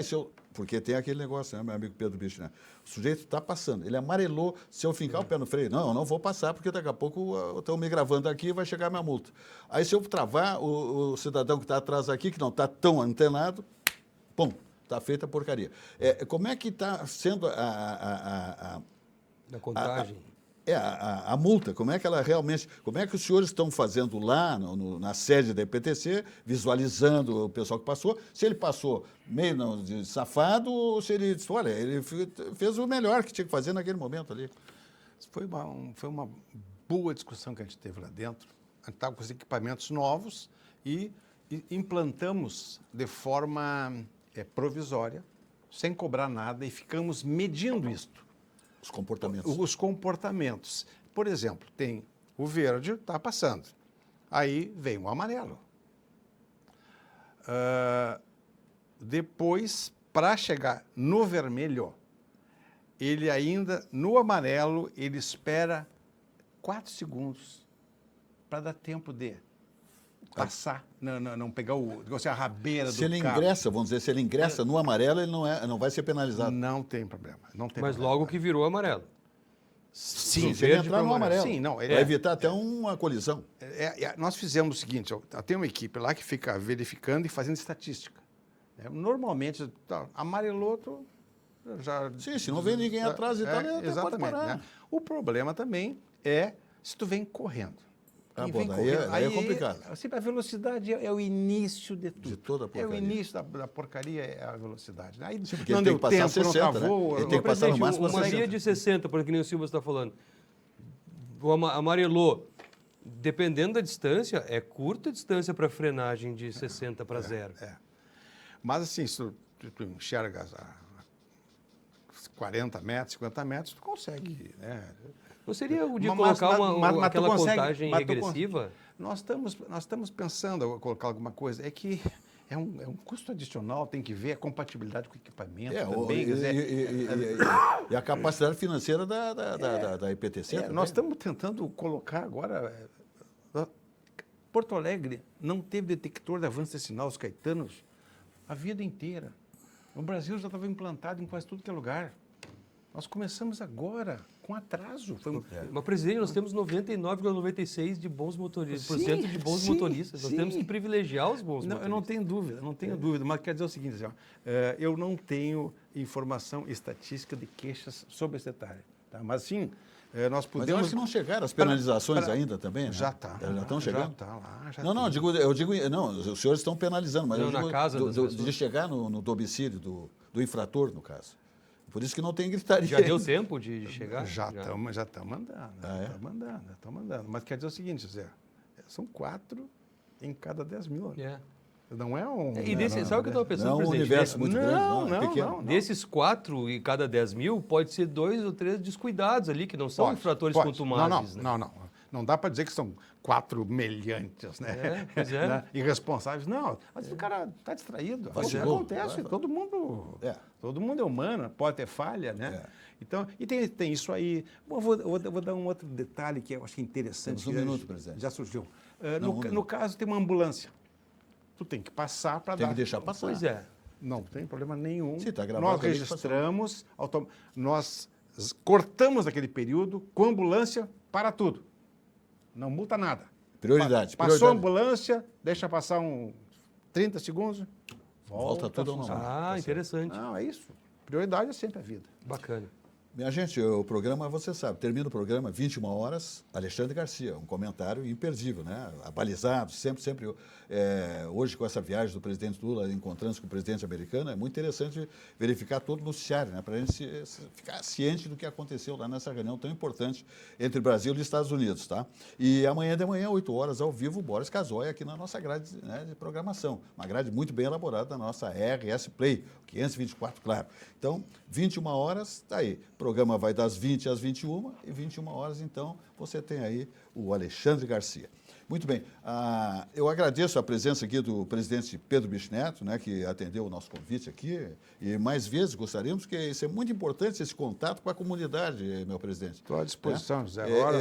porque tem aquele negócio, né, meu amigo Pedro Bicho, né? O sujeito está passando, ele amarelou, se eu fincar o pé no freio, não, eu não vou passar, porque daqui a pouco estão me gravando aqui e vai chegar a minha multa. Aí se eu travar, o cidadão que está atrás aqui, que não está tão antenado, pum, está feita a porcaria. Como é que está sendo da contagem? A multa, como é que ela realmente... Como é que os senhores estão fazendo lá na sede da IPTC, visualizando o pessoal que passou, se ele passou meio de safado ou se ele disse, olha, ele fez o melhor que tinha que fazer naquele momento ali. Foi uma boa discussão que a gente teve lá dentro. A gente estava com os equipamentos novos e implantamos de forma provisória, sem cobrar nada, e ficamos medindo isto. Os comportamentos. Os comportamentos. Por exemplo, tem o verde, está passando. Aí vem o amarelo. Depois, para chegar no vermelho, ele ainda, no amarelo, ele espera 4 segundos para dar tempo de passar, não pegar a rabeira do carro. Se ele ingressa, vamos dizer, se ele ingressa no amarelo, ele não vai ser penalizado. Não tem problema. Mas logo que virou amarelo. Sim, se ele entrar no amarelo. Sim, não, vai evitar até uma colisão. Nós fizemos o seguinte, tem uma equipe lá que fica verificando e fazendo estatística. Normalmente, amarelou, já... Sim, se não vem ninguém atrás e tal, exatamente. Pode parar. Né? O problema também é se tu vem correndo. Aí é complicado. A velocidade é o início de tudo. De toda a porcaria. É o início da porcaria, é a velocidade. Aí porque não ele deu tem que passar tempo, 60, não cavou. né? Ele tem que passar no máximo uma 60. via de 60, porque nem o Silva está falando. O amarelou, dependendo da distância, é curta a distância para frenagem de 60 para 0. Mas assim, se tu enxerga a 40 metros, 50 metros, tu consegue, né? Não seria o de colocar aquela contagem regressiva? Nós estamos pensando em colocar alguma coisa. É que é um custo adicional, tem que ver a compatibilidade com o equipamento também. E a capacidade financeira da IPTC. Nós estamos tentando colocar agora... Porto Alegre não teve detector de avanço de sinal, os caetanos, a vida inteira. O Brasil já estava implantado em quase tudo que é lugar. Nós começamos agora, com atraso. Mas, presidente, nós temos 99,96% de bons motoristas, de bons motoristas. Nós temos que privilegiar os bons motoristas. Eu não tenho dúvida, mas quer dizer o seguinte, assim, eu não tenho informação estatística de queixas sobre esse detalhe. Tá? Mas sim, nós podemos... Mas eu acho que não chegaram as penalizações ainda também, né? Já está. Já estão chegando? Já está lá. Eu digo, os senhores estão penalizando, mas não, eu digo na casa de chegar no domicílio do infrator, no caso. Por isso que não tem gritaria. Já deu tempo de chegar? Já estamos mandando. Estão mandando. Mas quer dizer o seguinte, Zé, são 4 em cada 10 mil. Não é um... Sabe o que eu estava pensando, não, presidente? Um universo muito grande, é pequeno. Não. Desses 4 em cada 10 mil, pode ser 2 ou 3 descuidados ali, que não são infratores contumazes. Não dá para dizer que são 4 meliantes, né? Pois é. Né? Irresponsáveis. Não, mas o cara está distraído. Acontece, todo mundo é humano, pode ter falha, né? Então, e tem isso aí. Vou dar um outro detalhe que eu acho interessante. Temos um minuto, presidente. Já surgiu. No caso, tem uma ambulância. Tu tem que passar para dar. Tem que deixar passar. Pois é. Não tem problema nenhum. Sim, tá gravado, nós registramos, nós cortamos aquele período com a ambulância para tudo. Não multa nada. Prioridade. Passou a ambulância, deixa passar 30 segundos, volta tudo ao normal. Interessante. Não, é isso. Prioridade é sempre a vida. Bacana. Minha gente, o programa, você sabe, termina o programa 21 horas, Alexandre Garcia, um comentário imperdível, né? Abalizado, sempre. Hoje, com essa viagem do presidente Lula, encontrando-se com o presidente americano, é muito interessante verificar todo o noticiário, né? Para a gente ficar ciente do que aconteceu lá nessa reunião tão importante entre Brasil e Estados Unidos, tá? E amanhã de manhã, 8 horas, ao vivo, Boris Casoy aqui na nossa grade, né, de programação. Uma grade muito bem elaborada da nossa RS Play, 524, claro. Então, 21 horas, tá aí. O programa vai das 20 às 21 e 21 horas, então, você tem aí o Alexandre Garcia. Muito bem, eu agradeço a presença aqui do presidente Pedro Bicho Neto, né, que atendeu o nosso convite aqui, e mais vezes gostaríamos, porque isso é muito importante, esse contato com a comunidade, meu presidente. Estou à disposição, José. Agora,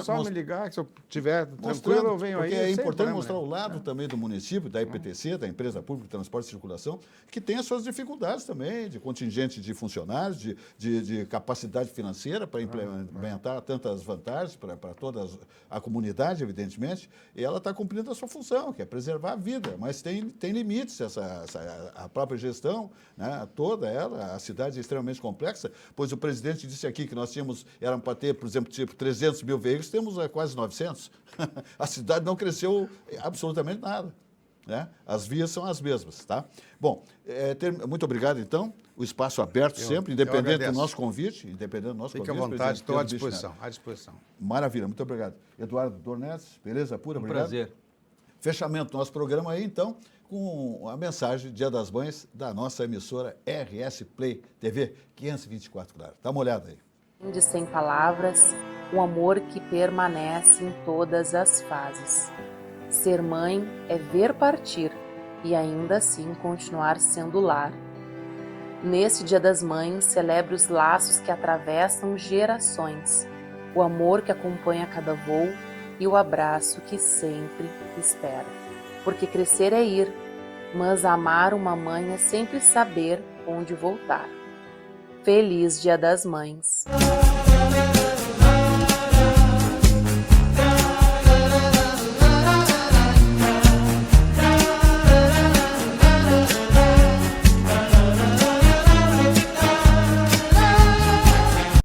só me ligar, que se eu estiver tranquilo, eu venho aí. Porque é importante mostrar o lado também do município, da IPTC, da Empresa Pública de Transporte e Circulação, que tem as suas dificuldades também, de contingente de funcionários, de capacidade financeira para implementar tantas vantagens para toda a comunidade, evidentemente. realmente ela está cumprindo a sua função, que é preservar a vida, mas tem limites a própria gestão, né, toda ela, a cidade é extremamente complexa, pois o presidente disse aqui que nós eram para ter, por exemplo, 300 mil veículos, temos quase 900. A cidade não cresceu absolutamente nada. Né? As vias são as mesmas, tá? Bom, muito obrigado, então. O espaço aberto sempre, independente do nosso convite. Fique à vontade, estou à disposição. Maravilha, muito obrigado. Eduardo Dornelles, beleza pura? Obrigado. Prazer. Fechamento do nosso programa aí, então, com a mensagem Dia das Mães da nossa emissora RS Play TV 524, claro. Dá uma olhada aí. De sem palavras, o amor que permanece em todas as fases. Ser mãe é ver partir e ainda assim continuar sendo lar. Neste Dia das Mães, celebre os laços que atravessam gerações, o amor que acompanha cada voo e o abraço que sempre espera. Porque crescer é ir, mas amar uma mãe é sempre saber onde voltar. Feliz Dia das Mães!